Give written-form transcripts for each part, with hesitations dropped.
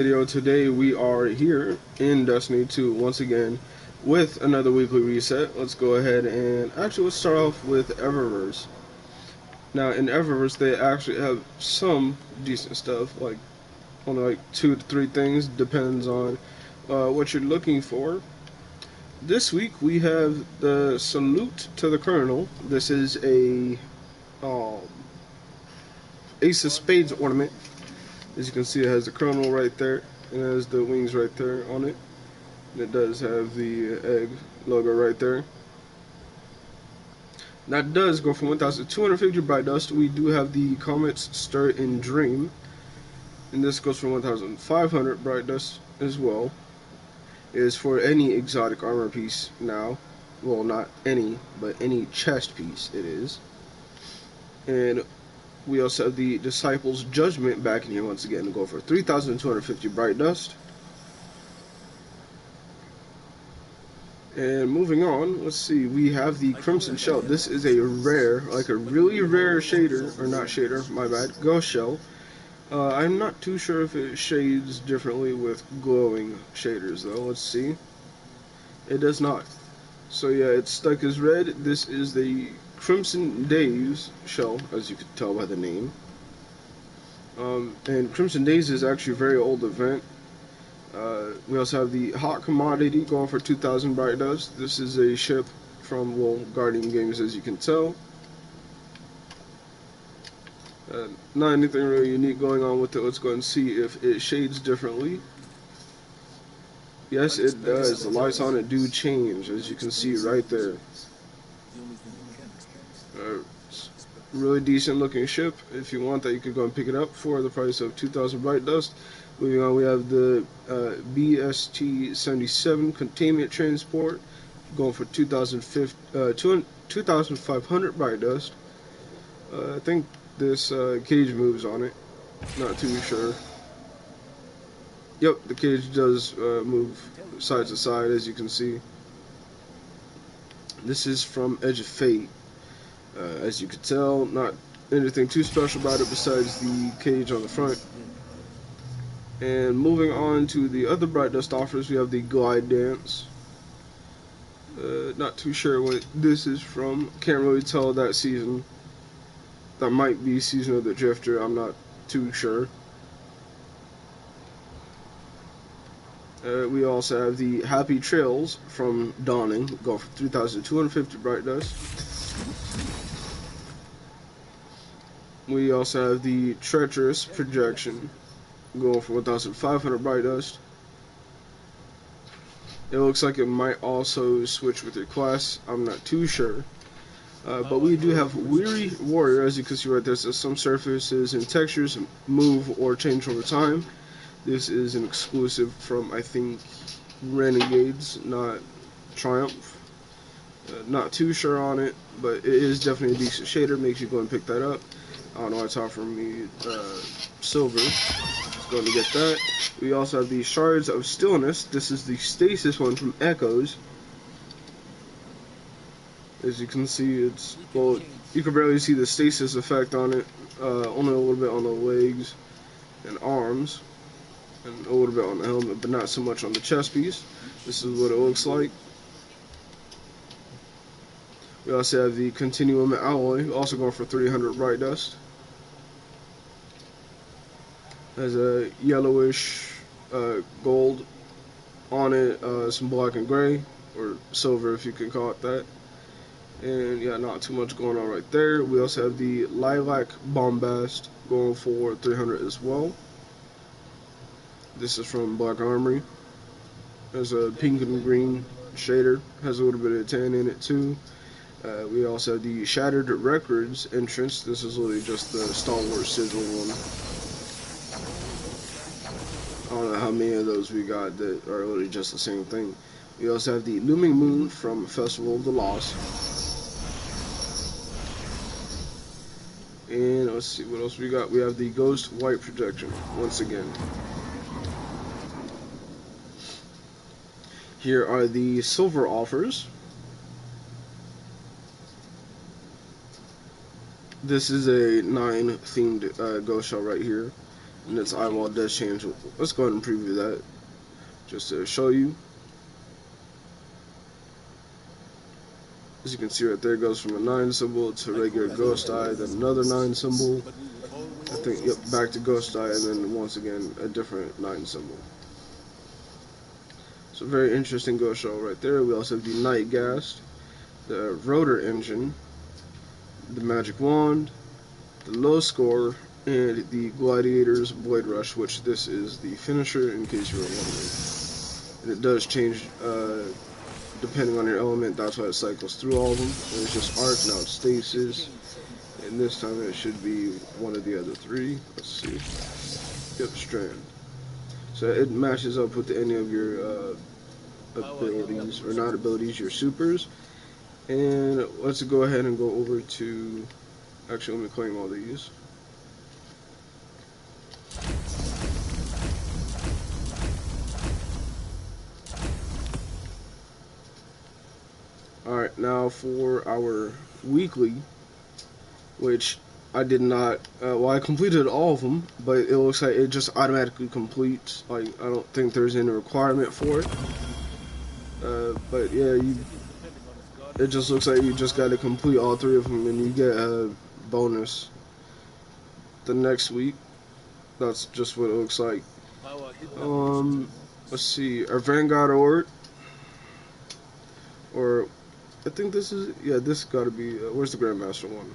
Video today we are here in Destiny 2 once again with another weekly reset. Let's go ahead and actually let's start off with Eververse. Now in Eververse they actually have some decent stuff, like only like 2 to 3 things, depends on what you're looking for. This week we have the Salute to the Colonel. This is a um, Ace of Spades ornament. As you can see, it has the Colonel right there and it has the wings right there on it. It does have the egg logo right there. That does go from 1,250 bright dust. We do have the Comet's Stir and Dream, and this goes from 1,500 bright dust as well. It is for any exotic armor piece now. Well, not any, but any chest piece it is. And we also have the Disciples Judgment back in here once again to go for 3,250 bright dust. And moving on, let's see, we have the Crimson Shell. This is a rare, like a really rare shader, or not shader, my bad, ghost shell. I'm not too sure if it shades differently with glowing shaders though. Let's see. It does not. So yeah, it's stuck as red. This is the Crimson Days shell, as you could tell by the name. And Crimson Days is actually a very old event. We also have the Hot Commodity going for 2,000 bright dust. This is a ship from, well, Guardian Games, as you can tell. Not anything really unique going on with it. Let's go and see if it shades differently. Yes, it does. The lights on it do change, as you can see right there. Really decent looking ship. If you want that, you could go and pick it up for the price of 2,000 bright dust. Moving on, we have the BST-77 containment transport going for 2,500 bright dust. I think this cage moves on it. Not too sure. Yep, the cage does move side to side, as you can see. This is from Edge of Fate. As you can tell, not anything too special about it besides the cage on the front. And moving on to the other bright dust offers, we have the Glide Dance. Not too sure what this is from. Can't really tell that season. That might be Season of the Drifter. I'm not too sure. We also have the Happy Trails from Dawning. Go for 3,250 bright dust. We also have the Treacherous Projection, going for 1,500 bright dust. It looks like it might also switch with your class. I'm not too sure. But we do have Weary Warrior, as you can see right there. So some surfaces and textures move or change over time. This is an exclusive from, I think, Renegades, not Triumph. Not too sure on it, but it is definitely a decent shader. Makes you go and pick that up. I don't know, it's offering me silver. Just going to get that. We also have the Shards of Stillness. This is the Stasis one from Echoes. As you can see, it's, well, you can barely see the stasis effect on it. Only a little bit on the legs and arms, and a little bit on the helmet, but not so much on the chest piece. This is what it looks like. We also have the Continuum Alloy, also going for 300 bright dust. Has a yellowish gold on it, some black and gray, or silver if you can call it that. And yeah, not too much going on right there. We also have the Lilac Bombast going for 300 as well. This is from Black Armory. There's a pink and green shader. Has a little bit of tan in it too. We also have the Shattered Records entrance. This is literally just the Star Wars sigil one. I don't know how many of those we got that are literally just the same thing. We also have the Looming Moon from Festival of the Lost. And let's see what else we got. We have the Ghost White Projection once again. Here are the silver offers. This is a 9 themed ghost shell right here. and its eyeball does change. Let's go ahead and preview that just to show you. As you can see right there, it goes from a 9 symbol to regular ghost eye, then another 9 symbol. I think, yep, back to ghost eye, and then once again a different 9 symbol. So very interesting ghost shell right there. We also have the Night Ghast, the Rotor Engine, the Magic Wand, the Low Score, and the Gladiator's Void Rush, which this is the finisher in case you were wondering. And it does change depending on your element. That's why it cycles through all of them. And it's just arc, now it's stasis, and this time it should be one of the other three. Let's see. Yep, strand. So it matches up with any of your abilities, or not abilities, your supers. And let's go ahead and go over to, actually let me claim all these. Alright, now for our weekly, which I did not, well, I completed all of them, but it looks like it just automatically completes. Like, I don't think there's any requirement for it. But yeah, it just looks like you just got to complete all 3 of them, and you get a bonus the next week. That's just what it looks like. Let's see, our Vanguard Orb, or I think this is, yeah, this got to be, where's the Grandmaster one?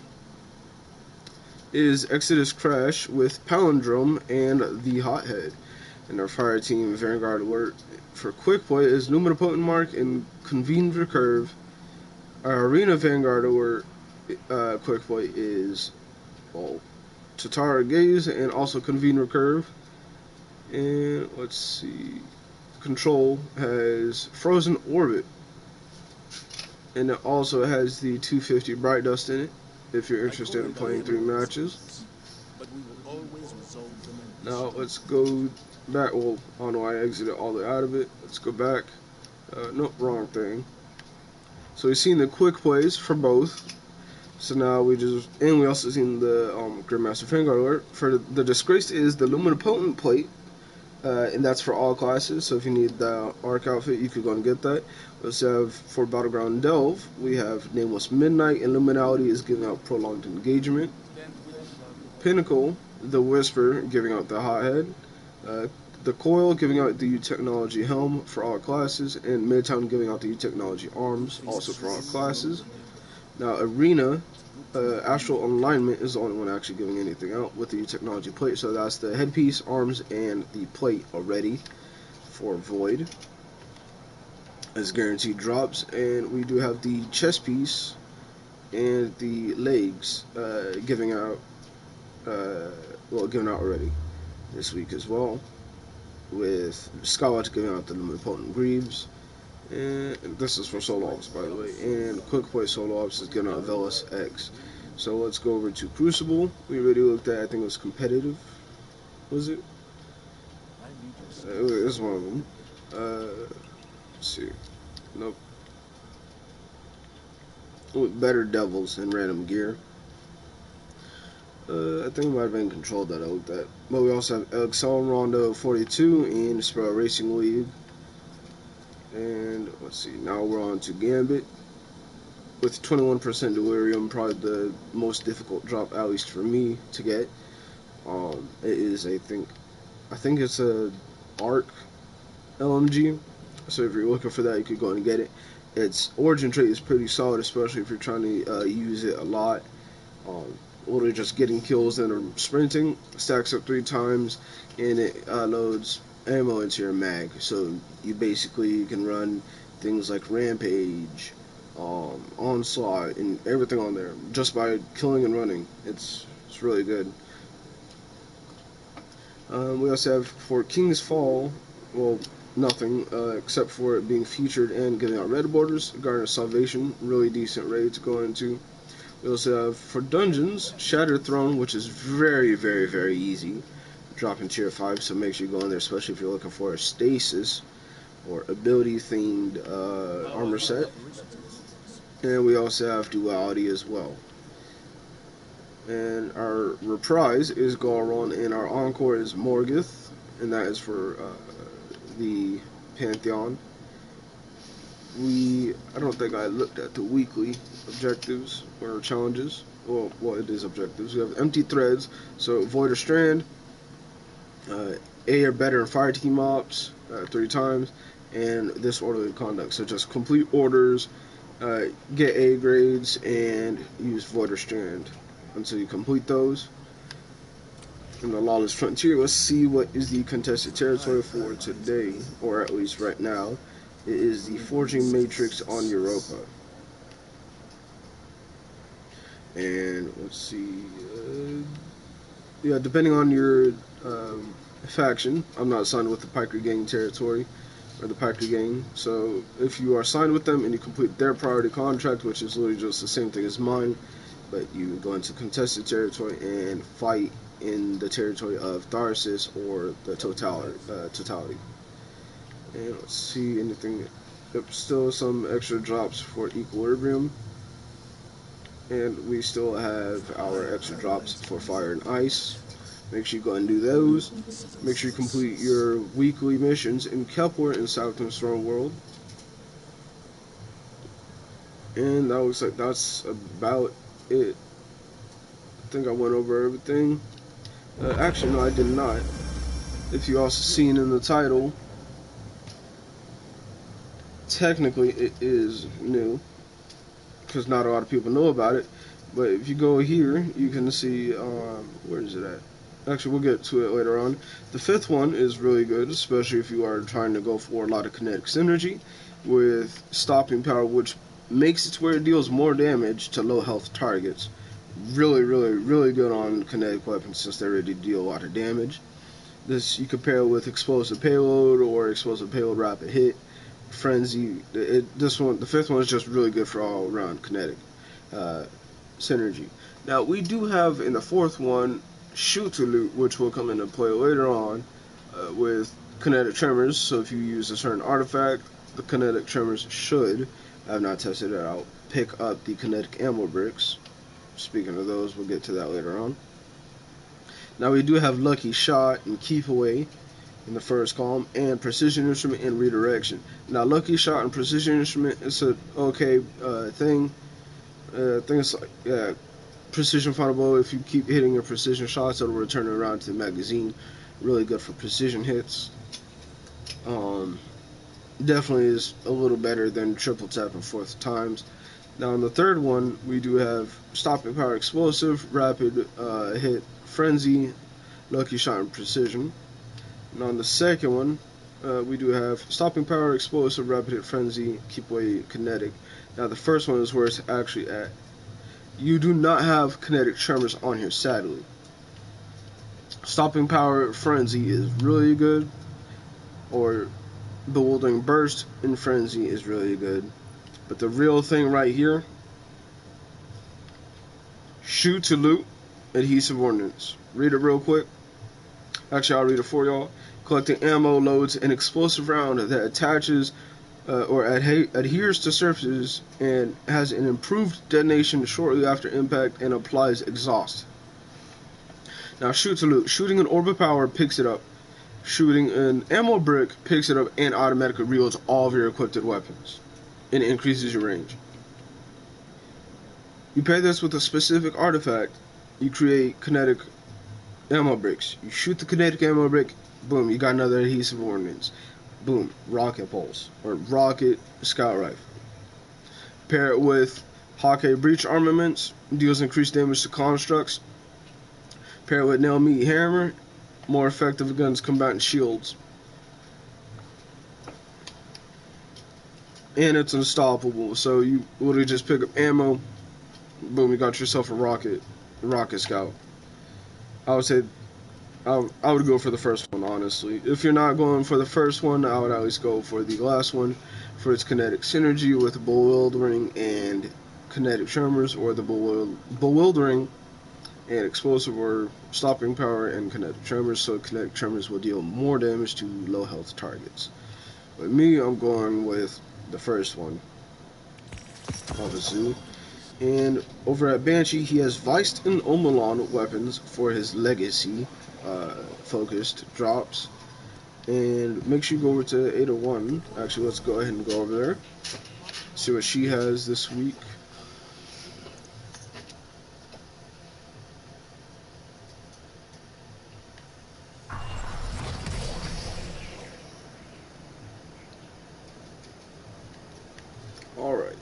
Is Exodus Crash with Palindrome and the Hothead. And our Fire Team Vanguard Alert for Quick Play is Luminipotent Mark and Convened Recurve. Our Arena Vanguard Alert Quick Play is, well, Tatara Gaze and also Convened Recurve. And let's see, Control has Frozen Orbit. And it also has the 250 Bright Dust in it, if you're interested in playing 3 matches. Now let's go back. Well, I don't know, I exited all the way out of it. Let's go back. Nope, wrong thing. So we've seen the quick plays for both. So now we also seen the Grandmaster Vanguard Alert. For the Disgraced is the Luminipotent Plate. And that's for all classes, so if you need the Arc outfit, you could go and get that. We also have, for Battleground Delve, we have Nameless Midnight, and Luminality is giving out Prolonged Engagement. Pinnacle, the Whisper, giving out the Hothead. The Coil, giving out the Technology Helm for all classes, and Midtown giving out the Technology Arms, also for all classes. Now, Arena, Astral Alignment is the only one actually giving anything out with the Technology Plate, so that's the headpiece, arms, and the plate already for Void as guaranteed drops. And we do have the chest piece and the legs giving out, given out already this week as well, with Skywatch giving out the Luminipotent Greaves. And this is for solo ops, by the way. And Quick Play solo ops is giving out Velas X. So let's go over to Crucible. We already looked at, I think it was competitive. Was it? It was one of them. Let's see. Nope. With better Devils and random gear. I think it might have been Control that I looked at. But we also have Excel Rondo 42 in Sparrow Racing League. And let's see, now we're on to Gambit. With 21% Delirium, probably the most difficult drop, at least for me, to get. It is, I think it's a Arc LMG. So if you're looking for that, you could go and get it. Its origin trait is pretty solid, especially if you're trying to use it a lot. Literally just getting kills and sprinting. Stacks up 3 times, and it loads ammo into your mag. So you basically can run things like Rampage, Onslaught, and everything on there just by killing and running. It's really good. We also have for King's Fall, well, nothing except for it being featured and giving out red borders. Garner Salvation, really decent raid to go into. We also have for dungeons Shattered Throne, which is very, very, very easy. Dropping tier 5, so make sure you go in there, especially if you're looking for a stasis or ability themed armor set. And we also have Duality as well. And our reprise is Goron, and our encore is Morgoth, and that is for the Pantheon. I don't think I looked at the weekly objectives or challenges. Well, it is objectives. We have empty threads, so void or strand, A or better in fire team ops 3 times, and disorderly conduct. So just complete orders, get A grades, and use void or strand until you complete those. In the Lawless Frontier, let's see what is the contested territory for today, or at least right now. It is the Forging Matrix on Europa. And let's see, yeah, depending on your faction, I'm not signed with the Piker Gang territory, or the Piker Gang, so if you are signed with them and you complete their priority contract, which is literally just the same thing as mine, but you go into contested territory and fight in the territory of Tharsis or the totality. And let's see anything. Yep, still some extra drops for Equilibrium. And we still have our extra drops for Fire and Ice. Make sure you go and do those. Make sure you complete your weekly missions in Kepler and Southern Storm World. And that looks like that's about it. I think I went over everything. Actually, no, I did not. If you also seen in the title, technically it is new, because not a lot of people know about it. But if you go here, you can see, where is it at? Actually, we'll get to it later on. The 5th one is really good, especially if you are trying to go for a lot of kinetic synergy with stopping power, which makes it to where it deals more damage to low health targets. Really, really, really good on kinetic weapons since they already deal a lot of damage. This you compare it with explosive payload or explosive payload rapid hit, frenzy. This one, the 5th one, is just really good for all around kinetic synergy. Now we do have in the 4th one shoot to loot, which will come into play later on with kinetic tremors. So if you use a certain artifact, the kinetic tremors should, I have not tested it out, pick up the kinetic ammo bricks. Speaking of those, we'll get to that later on. Now we do have Lucky Shot and Keep Away in the first column, and Precision Instrument and Redirection. Now Lucky Shot and Precision Instrument is a okay thing. Things like Precision Final Blow, if you keep hitting your precision shots, it'll return it around to the magazine. Really good for precision hits. Definitely is a little better than triple tap and 4th times. Now on the 3rd one, we do have Stopping Power Explosive, Rapid Hit, Frenzy, Lucky Shot, and Precision. And on the 2nd one, we do have Stopping Power Explosive, Rapid Hit, Frenzy, Keep Away, Kinetic. Now the 1st one is where it's actually at. You do not have kinetic tremors on here, sadly. Stopping Power Frenzy is really good, or Bewildering Burst in Frenzy is really good. But the real thing right here, Shoot to Loot, Adhesive Ordnance. Read it real quick. Actually, I'll read it for y'all. Collecting ammo, loads an explosive round that attaches or adheres to surfaces and has an improved detonation shortly after impact and applies exhaust. Now, Shoot to Loot. Shooting an orb of power picks it up. Shooting an ammo brick picks it up and automatically reloads all of your equipped weapons and increases your range. You pair this with a specific artifact, you create kinetic ammo bricks. You shoot the kinetic ammo brick, boom, you got another adhesive ordnance. Boom, rocket pulse, or rocket scout rifle. Pair it with Hawkeye breach armaments, deals increased damage to constructs. Pair it with nail meat hammer, more effective against combatant shields. And it's unstoppable, so you literally just pick up ammo, boom, you got yourself a rocket scout. I would say I would go for the first one, honestly. If you're not going for the first one, I would at least go for the last one for its kinetic synergy with bewildering and kinetic tremors, or the bewildering and explosive or stopping power and kinetic tremors, so kinetic tremors will deal more damage to low health targets. But me, I'm going with the first one, obviously. And over at Banshee, he has Viced and Omelon weapons for his legacy focused drops. And make sure you go over to 801. Actually, let's go ahead and go over there. See what she has this week. Alright.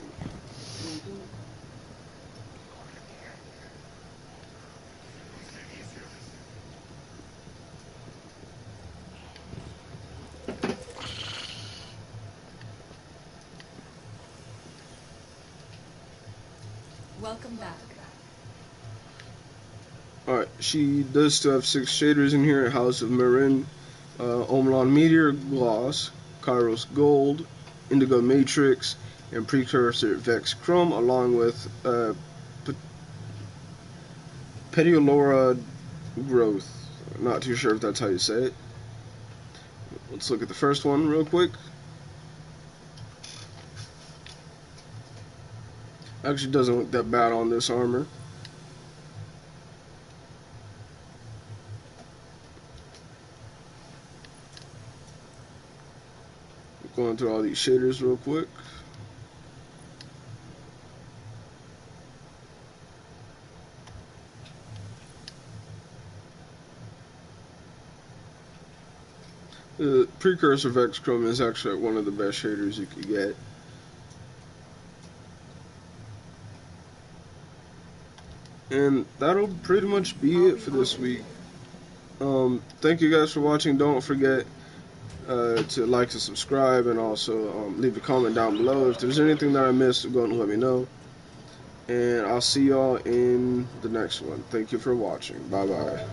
Welcome back. Alright, she does still have 6 shaders in here: House of Marin, Omelon Meteor Gloss, Kairos Gold, Indigo Matrix, and Precursor Vex Chrome, along with Petiolora Growth. Not too sure if that's how you say it. Let's look at the first one real quick. Actually doesn't look that bad on this armor. Going through all these shaders real quick. The Precursor Vex Chrome is actually one of the best shaders you could get. And that'll pretty much be it for this week. Thank you guys for watching. Don't forget to like and subscribe, and also leave a comment down below. If there's anything that I missed, go ahead and let me know. And I'll see y'all in the next one. Thank you for watching. Bye bye.